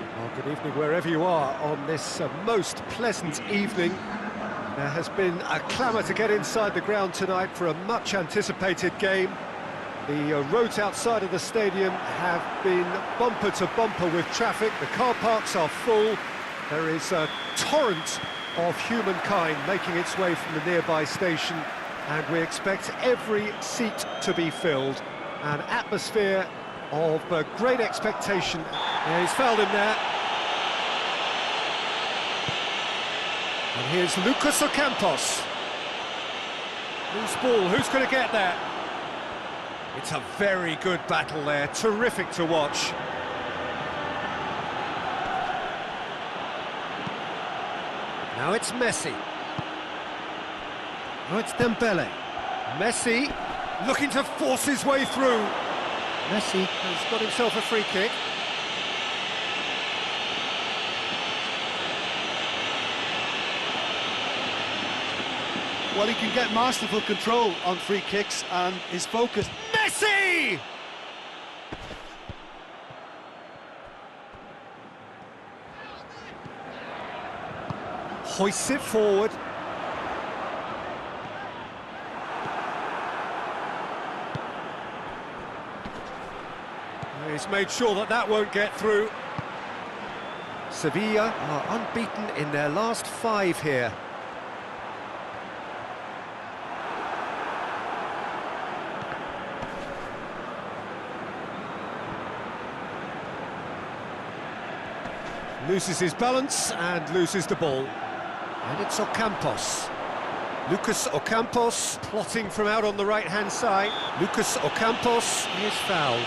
Well, good evening wherever you are on this most pleasant evening. There has been a clamour to get inside the ground tonight for a much-anticipated game. The roads outside of the stadium have been bumper to bumper with traffic. The car parks are full. There is a torrent of humankind making its way from the nearby station, and we expect every seat to be filled. An atmosphere of great expectation. Yeah, he's fouled him there. And here's Lucas Ocampos. Loose ball, who's going to get that? It's a very good battle there, terrific to watch. Now it's Messi. Now it's Dembele. Messi looking to force his way through. Messi has got himself a free kick. Well, he can get masterful control on free kicks and is focused. Messi! Hoists it forward. He's made sure that that won't get through. Sevilla are unbeaten in their last 5 here. Loses his balance and loses the ball. And it's Ocampos. Lucas Ocampos plotting from out on the right-hand side. Lucas Ocampos is fouled.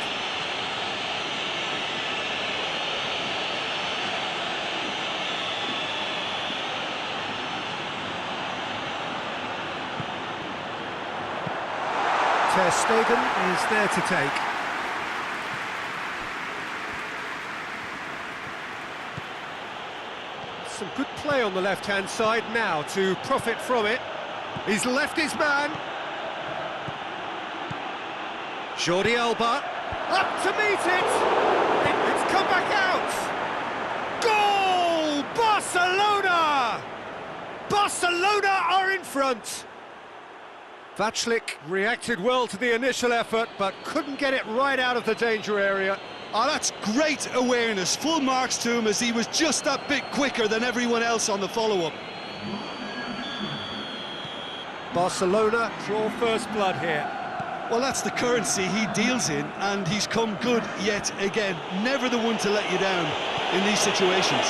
Ter Stegen is there to take. Some good play on the left-hand side now to profit from it. He's left his man. Jordi Alba, up to meet it! It's come back out! Goal! Barcelona! Barcelona are in front! Vaclik reacted well to the initial effort, but couldn't get it right out of the danger area. Oh, that's great awareness. Full marks to him as he was just that bit quicker than everyone else on the follow-up. Barcelona draw first blood here. Well, that's the currency he deals in, and he's come good yet again. Never the one to let you down in these situations.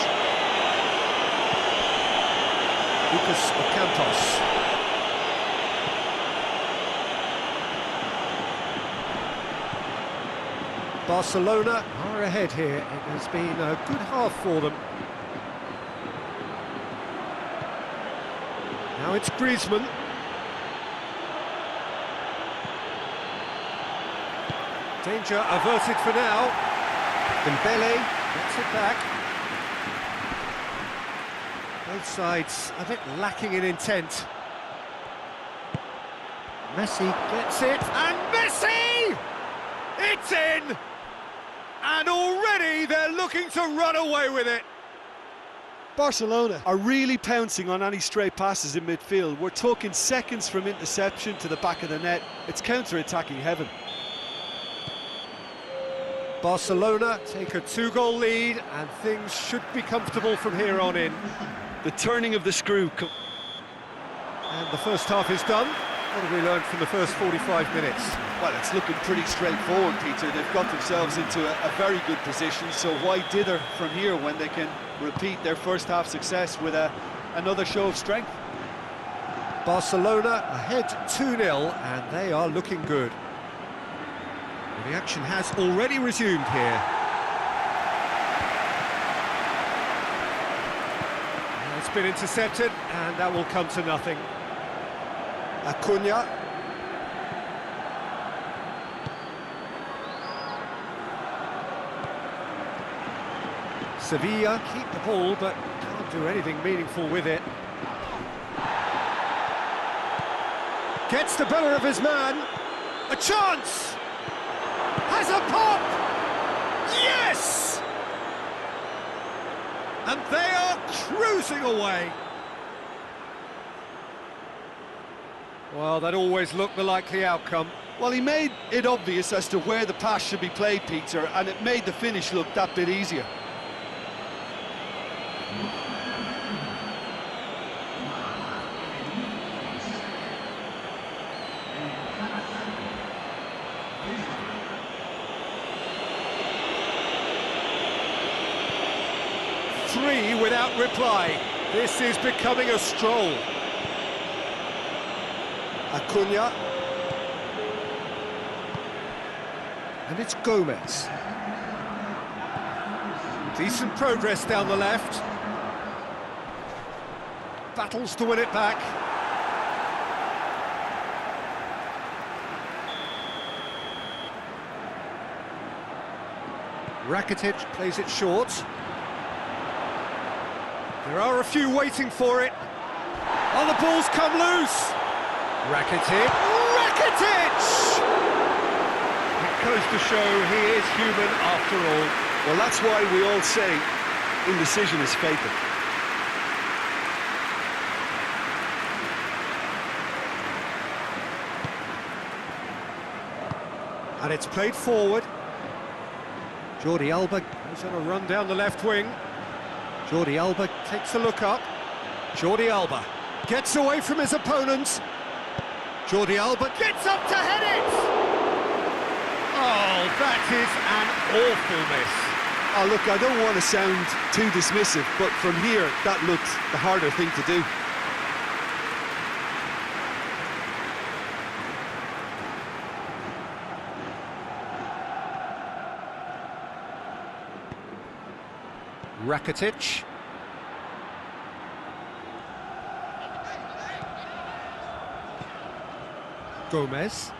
Lucas Ocampos. Barcelona are ahead here. It has been a good half for them. Now it's Griezmann. Danger averted for now. Dembele gets it back. Both sides a bit lacking in intent. Messi gets it, and Messi! It's in! And already they're looking to run away with it. Barcelona are really pouncing on any stray passes in midfield. We're talking seconds from interception to the back of the net. It's counter-attacking heaven. Barcelona take a 2-goal lead, and things should be comfortable from here on in. The turning of the screw. And the first half is done. What have we learned from the first 45 minutes? Well, it's looking pretty straightforward, Peter. They've got themselves into a very good position, so why dither from here when they can repeat their first half success with another show of strength? Barcelona ahead 2-0, and they are looking good. The action has already resumed here. It's been intercepted, and that will come to nothing. Acuna. Sevilla keep the ball, but can't do anything meaningful with it. Gets the better of his man. A chance! Has a pop! Yes! And they are cruising away. Well, that always looked the likely outcome. Well, he made it obvious as to where the pass should be played, Peter, and it made the finish look that bit easier. Three without reply. This is becoming a stroll. Acuna. And it's Gomez. Decent progress down the left. Battles to win it back. Rakitic plays it short. There are a few waiting for it. Oh, the ball's come loose! Rakitic! Rakitic! It goes to show he is human after all. Well, that's why we all say indecision is fatal. And it's played forward. Jordi Alba goes on a run down the left wing. Jordi Alba takes a look up. Jordi Alba gets away from his opponents. Jordi Alba gets up to head it! Oh, that is an awful miss. Oh, look, I don't want to sound too dismissive, but from here, that looked the harder thing to do. Rakitic. Gomez.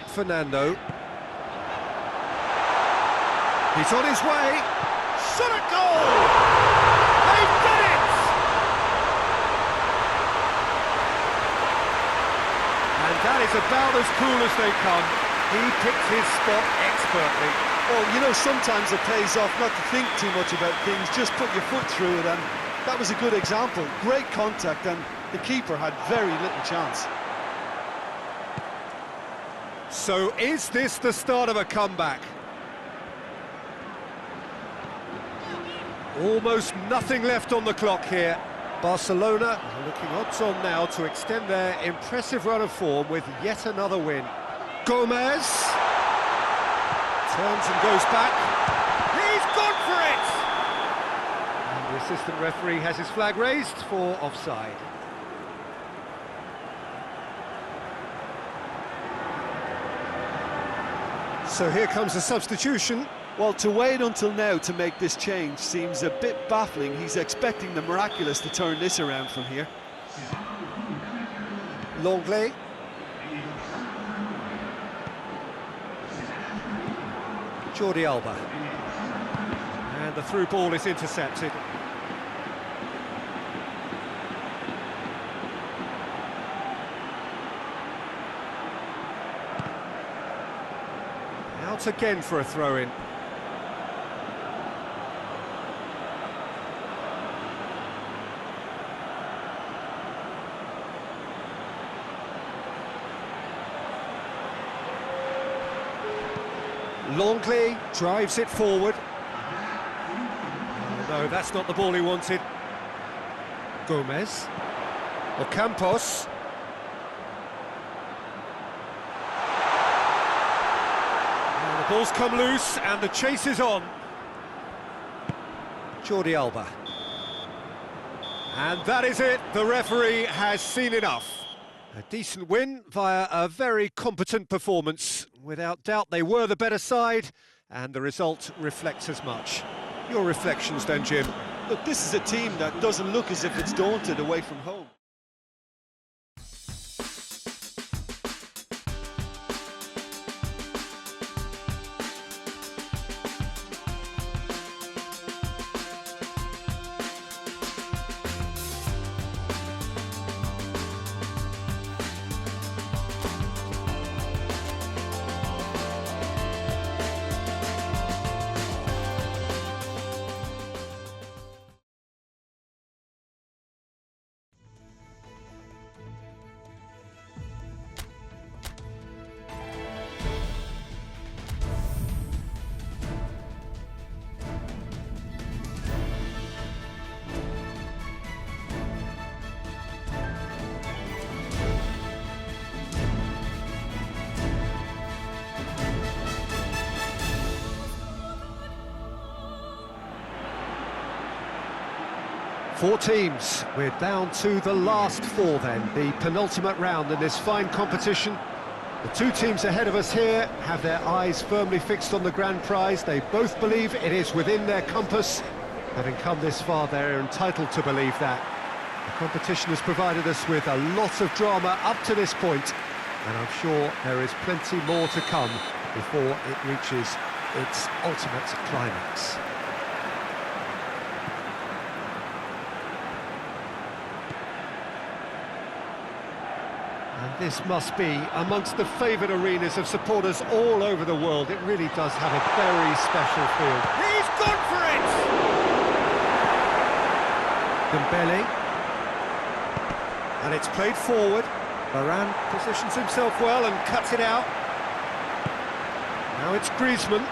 Fernando. He's on his way. Shot at goal! They've done it! And that is about as cool as they come. He picked his spot expertly. Well, you know, sometimes it pays off not to think too much about things, just put your foot through it, and that was a good example. Great contact, and the keeper had very little chance. So is this the start of a comeback? Almost nothing left on the clock here. Barcelona are looking odds-on now to extend their impressive run of form with yet another win. Gomez turns and goes back. He's gone for it! And the assistant referee has his flag raised for offside. So here comes a substitution. Well, to wait until now to make this change seems a bit baffling. He's expecting the miraculous to turn this around from here. Longley. Jordi Alba. And the through ball is intercepted. Out again for a throw-in. Longley drives it forward. Oh, no, that's not the ball he wanted. Gomez. Ocampos. And the ball's come loose and the chase is on. Jordi Alba. And that is it. The referee has seen enough. A decent win via a very competent performance. Without doubt, they were the better side, and the result reflects as much. Your reflections then, Jim? Look, this is a team that doesn't look as if it's daunted away from home. Four teams, we're down to the last four then, the penultimate round in this fine competition. The two teams ahead of us here have their eyes firmly fixed on the grand prize. They both believe it is within their compass. Having come this far, they're entitled to believe that. The competition has provided us with a lot of drama up to this point, and I'm sure there is plenty more to come before it reaches its ultimate climax. And this must be amongst the favoured arenas of supporters all over the world. It really does have a very special feel. He's gone for it! Dembele. And it's played forward. Varane positions himself well and cuts it out. Now it's Griezmann.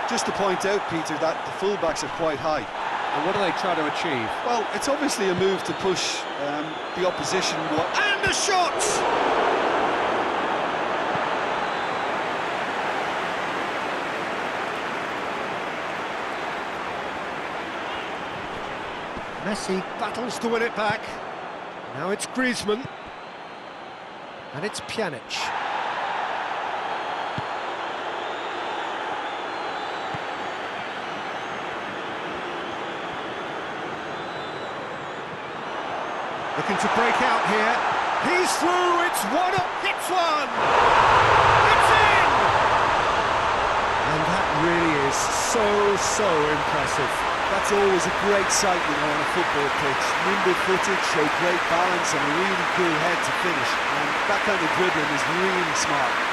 Just to point out, Peter, that the fullbacks are quite high. And what do they try to achieve? Well, it's obviously a move to push the opposition. And a shot! Messi battles to win it back. Now it's Griezmann. And it's Pjanic. Looking to break out here. He's through, it's one up, hits one! It's in! And that really is so impressive. That's always a great sight, you know, on a football pitch. Nimble-footed, show great balance and a really cool head to finish. And that kind of dribbling is really smart.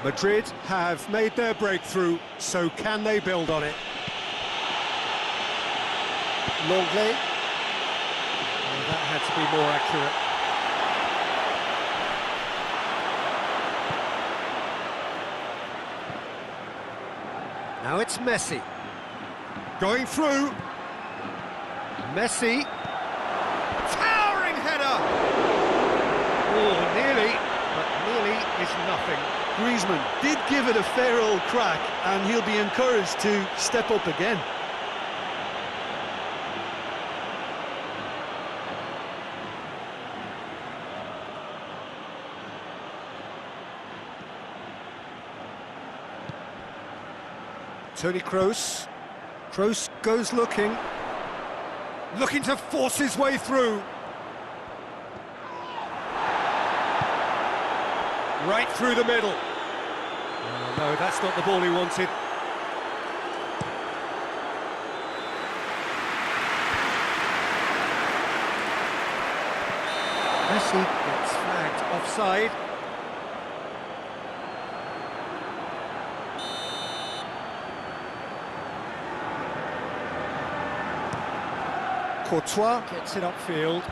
Madrid have made their breakthrough, so can they build on it? Longley. Oh, that had to be more accurate. Now it's Messi. Going through. Messi. Towering header! Oh, nearly, but nearly is nothing. Griezmann did give it a fair old crack, and he'll be encouraged to step up again. Toni Kroos. Kroos goes looking to force his way through. Right through the middle. Oh, no, that's not the ball he wanted. Messi gets flagged offside. Courtois gets it upfield.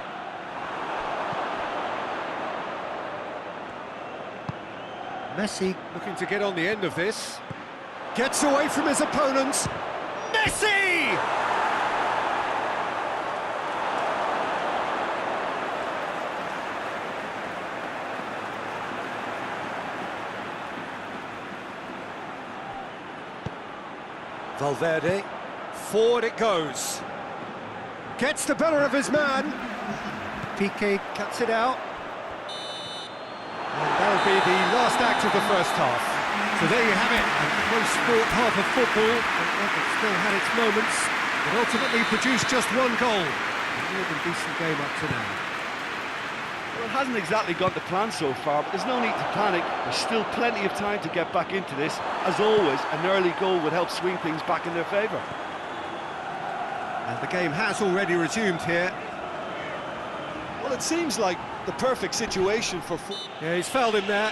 Messi looking to get on the end of this. Gets away from his opponents. Messi! Valverde. Forward it goes. Gets the better of his man. Piqué cuts it out. And that'll be the last act of the first half. So there you have it, a close-fought half of football, and it still had its moments. It ultimately produced just one goal. A more than decent game up to now. Well, it hasn't exactly got the plan so far, but there's no need to panic. There's still plenty of time to get back into this. As always, an early goal would help swing things back in their favour. And the game has already resumed here. Well, it seems like the perfect situation for... Yeah, he's fouled him there.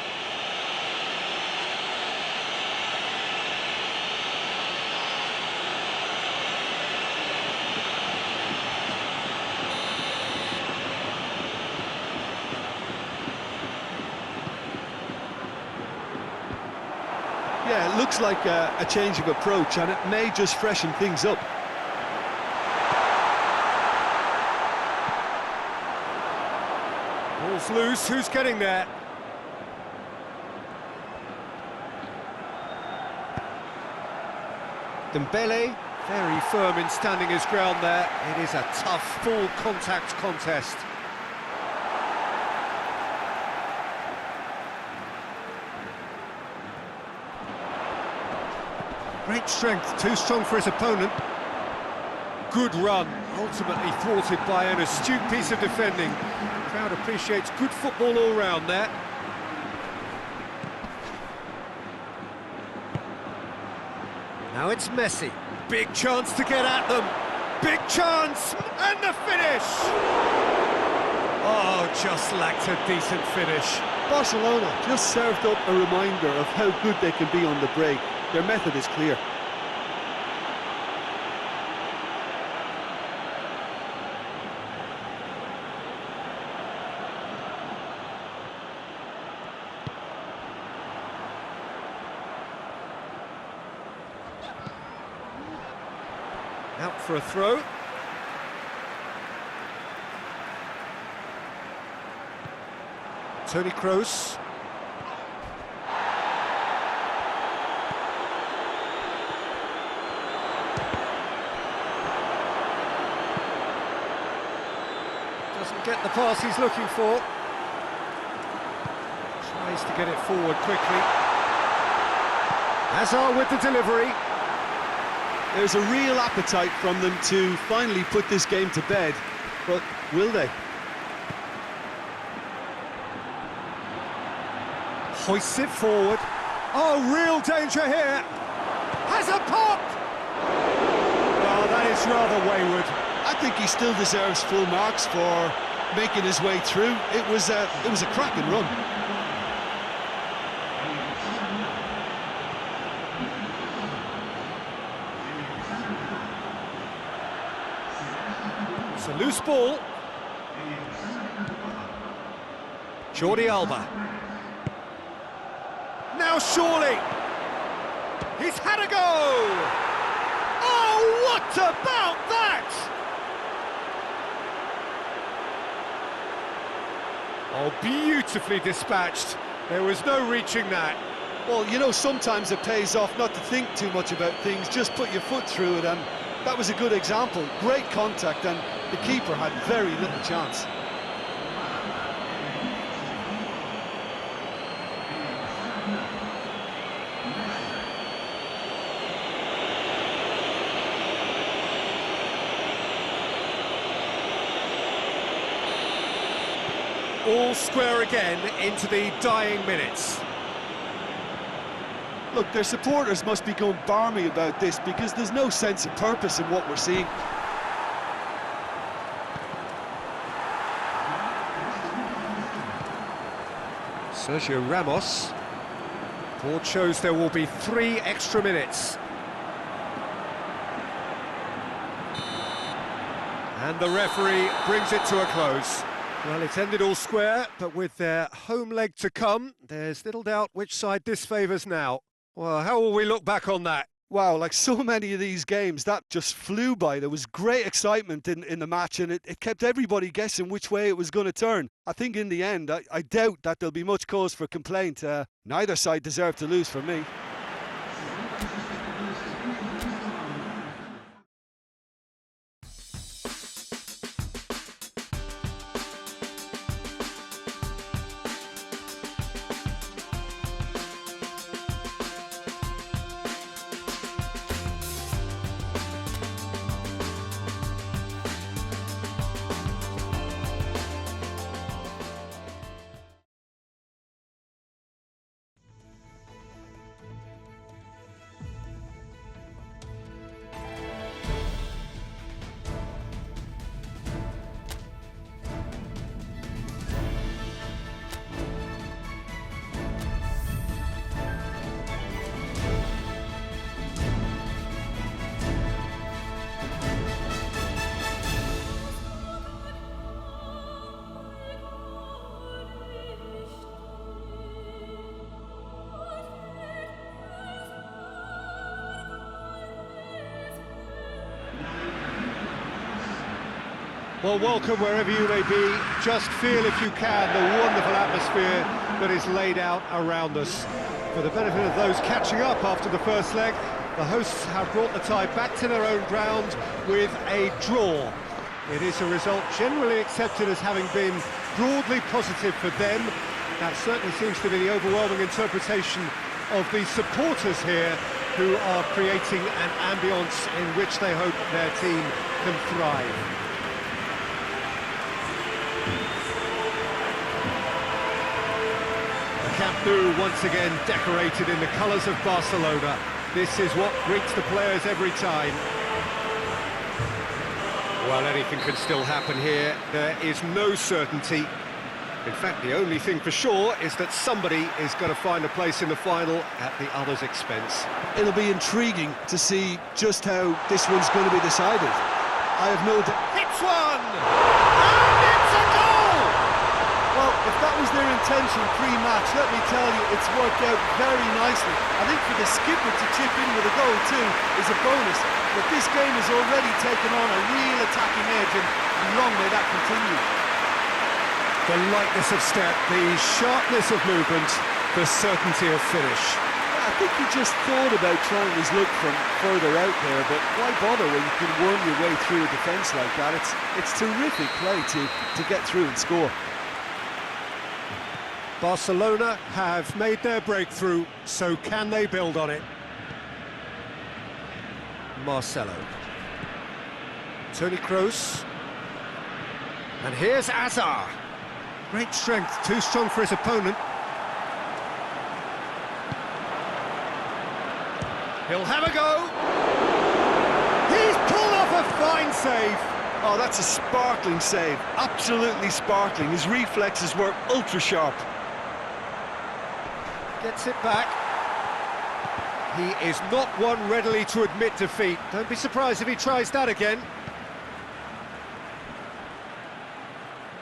it looks like a change of approach, and it may just freshen things up. Ball's loose, who's getting there? Dembele, very firm in standing his ground there. It is a tough, full contact contest. Great strength, too strong for his opponent. Good run, ultimately thwarted by an astute piece of defending. The crowd appreciates good football all round there. Now it's Messi. Big chance to get at them. Big chance, and the finish! Oh, just lacked a decent finish. Barcelona just served up a reminder of how good they can be on the break. Their method is clear. Out for a throw. Toni Kroos. Doesn't get the pass he's looking for. Tries to get it forward quickly. Hazard with the delivery. There's a real appetite from them to finally put this game to bed, but will they? Hoists it forward. Oh, real danger here. Has a pop! Oh, that is rather wayward. I think he still deserves full marks for making his way through. It was a cracking run. It's a loose ball. Jordi Alba. Now surely. He's had a go! Oh, what about that? Oh, beautifully dispatched. There was no reaching that. Well, you know, sometimes it pays off not to think too much about things, just put your foot through it, and that was a good example. Great contact, and the keeper had very little chance. All square again into the dying minutes. Look, their supporters must be going barmy about this because there's no sense of purpose in what we're seeing. Sergio Ramos. Board shows there will be 3 extra minutes. And the referee brings it to a close. Well, it's ended all square, but with their home leg to come, there's little doubt which side this favours now. Well, how will we look back on that? Wow, like so many of these games, that just flew by. There was great excitement in the match, and it kept everybody guessing which way it was going to turn. I think in the end, I doubt that there'll be much cause for complaint. Neither side deserved to lose for me. Well, welcome wherever you may be. Just feel, if you can, the wonderful atmosphere that is laid out around us. For the benefit of those catching up after the first leg, the hosts have brought the tie back to their own ground with a draw. It is a result generally accepted as having been broadly positive for them. That certainly seems to be the overwhelming interpretation of the supporters here, who are creating an ambience in which they hope their team can thrive. The Camp Nou once again decorated in the colours of Barcelona. This is what greets the players every time. Well, anything can still happen here. There is no certainty. In fact, the only thing for sure is that somebody is going to find a place in the final at the other's expense. It'll be intriguing to see just how this one's going to be decided. I have no doubt. Hits one! And it's a goal! Well, if that was their intention pre-match, let me tell you, it's worked out very nicely. I think for the skipper to chip in with a goal too is a bonus. But this game has already taken on a real attacking edge, and long may that continue. The lightness of step, the sharpness of movement, the certainty of finish. I think he just thought about trying his luck from further out there, but why bother when you can worm your way through a defence like that? It's terrific play to get through and score. Barcelona have made their breakthrough, so can they build on it? Marcelo. Toni Kroos. And here's Azar. Great strength, too strong for his opponent. He'll have a go. He's pulled off a fine save. Oh, that's a sparkling save. Absolutely sparkling. His reflexes were ultra sharp. Gets it back. He is not one readily to admit defeat. Don't be surprised if he tries that again.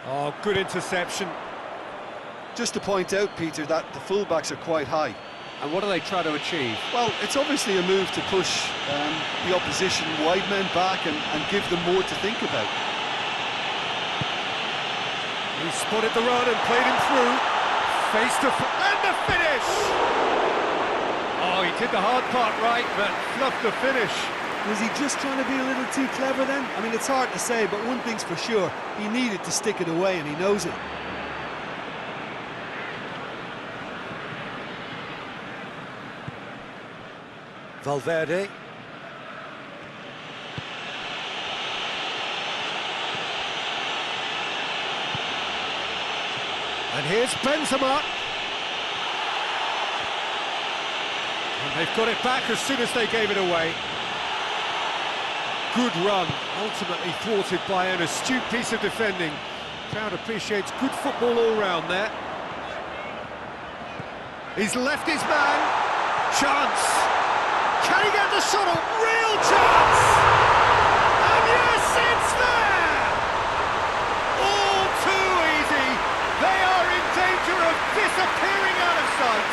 Oh, good interception. Just to point out, Peter, that the fullbacks are quite high. And what do they try to achieve? Well, it's obviously a move to push the opposition wide men back and give them more to think about. He spotted the run and played him through. Face to and the finish! Oh, he did the hard part right, but fluffed the finish. Was he just trying to be a little too clever then? I mean, it's hard to say, but one thing's for sure, he needed to stick it away, and he knows it. Valverde. And here's Benzema. And they've got it back as soon as they gave it away. Good run, ultimately thwarted by an astute piece of defending. Crowd appreciates good football all round there. He's left his man. Chance. Can he get the shot off? Real chance! And yes, it's there! All too easy. They are in danger of disappearing out of sight.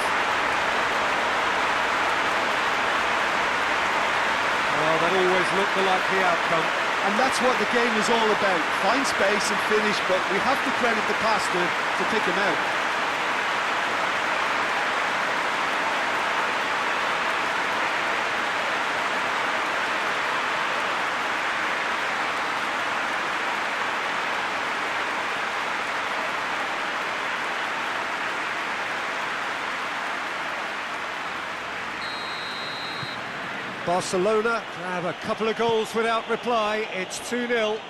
Well, that always looked the likely outcome. And that's what the game is all about. Find space and finish, but we have to credit the passer to pick him out. Barcelona have a couple of goals without reply. It's 2-0.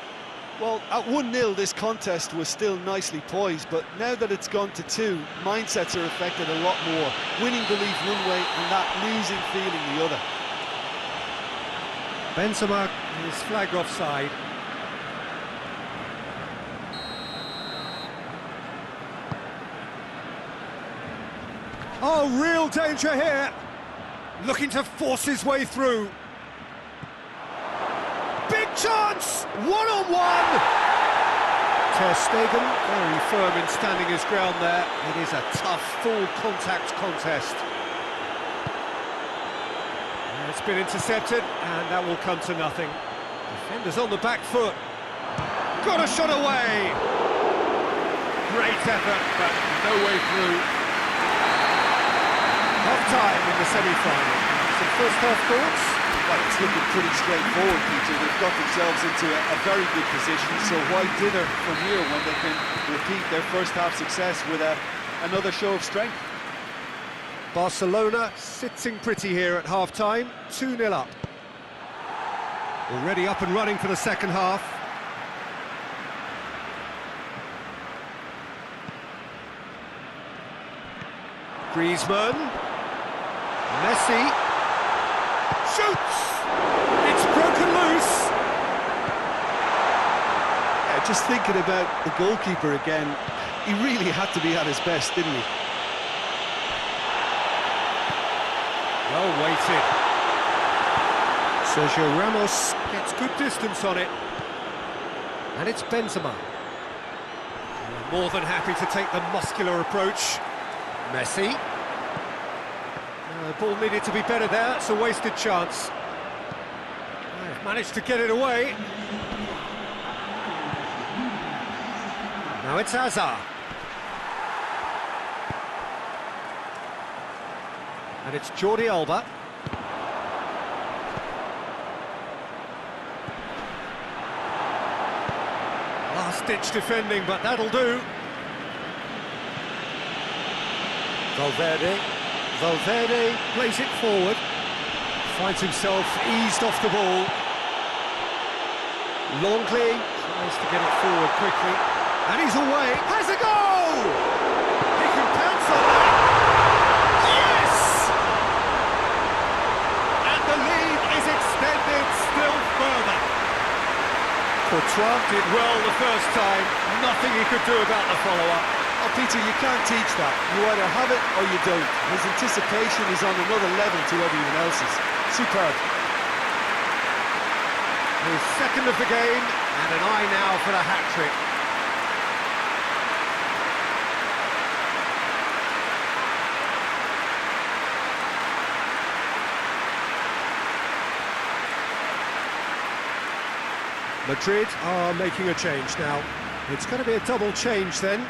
Well, at 1-0 this contest was still nicely poised, but now that it's gone to 2, mindsets are affected a lot more. Winning belief one way and that losing feeling the other. Benzema is flagged offside. Oh, real danger here. Looking to force his way through. Big chance! One-on-one! Ter Stegen very firm in standing his ground there. It is a tough, full-contact contest. And it's been intercepted, and that will come to nothing. Defenders on the back foot. got a shot away! Great effort, but no way through. Half-time in the semi-final. Some first-half thoughts? Well, it's looking pretty straightforward, Peter. They've got themselves into a very good position, so why dither from here when they can repeat their first-half success with another show of strength? Barcelona sitting pretty here at half-time, 2-0 up. Already up and running for the second half. Griezmann. Messi. Shoots! It's broken loose! Yeah, just thinking about the goalkeeper again, he really had to be at his best, didn't he? Well weighted. Sergio Ramos gets good distance on it. And it's Benzema. More than happy to take the muscular approach. Messi. The ball needed to be better there, it's a wasted chance. They've managed to get it away. Now it's Hazard. And it's Jordi Alba. Last-ditch defending, but that'll do. Valverde plays it forward. Finds himself eased off the ball. Longley tries to get it forward quickly. And he's away. Has a goal! He can pounce on that. Yes! And the lead is extended still further. Courtois did well the first time. Nothing he could do about the follow-up. Oh, Peter, you can't teach that. You either have it or you don't. His anticipation is on another level to everyone else's. Superb. His second of the game, and an eye now for the hat-trick. Madrid are making a change now. It's going to be a double change then.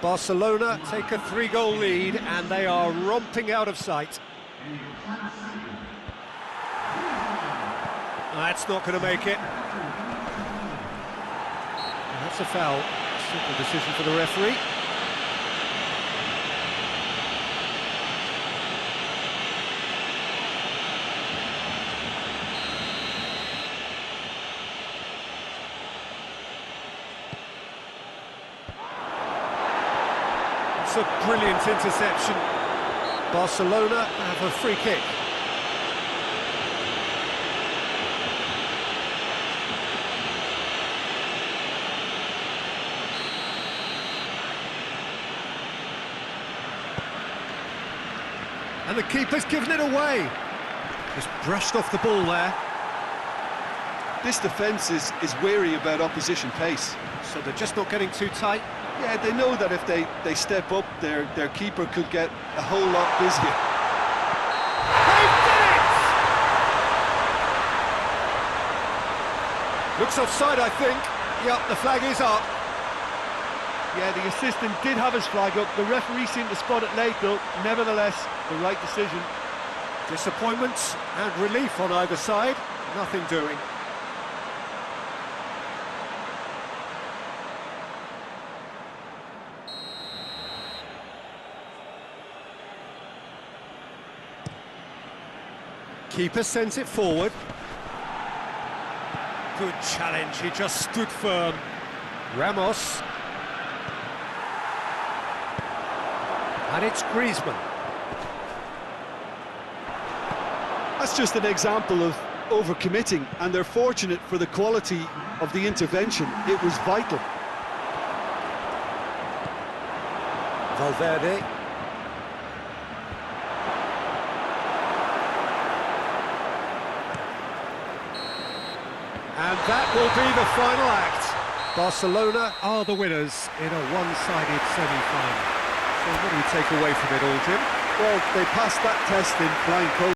Barcelona take a 3-goal lead and they are romping out of sight. That's not going to make it. That's a foul. Simple decision for the referee. It's a brilliant interception. Barcelona have a free kick. And the keeper's given it away. Just brushed off the ball there. This defence is wary about opposition pace. So they're just not getting too tight. Yeah, they know that if they step up, their keeper could get a whole lot busier. They did it! Looks offside, I think. Yep, the flag is up. Yeah, the assistant did have his flag up. The referee seemed to spot it late, though. Nevertheless, the right decision. Disappointment and relief on either side. Nothing doing. Keeper sends it forward. Good challenge, he just stood firm. Ramos. And it's Griezmann. That's just an example of overcommitting, and they're fortunate for the quality of the intervention. It was vital. Valverde. And that will be the final act. Barcelona are the winners in a one-sided semi-final. So what do you take away from it all, Jim? Well, they passed that test in flying colours.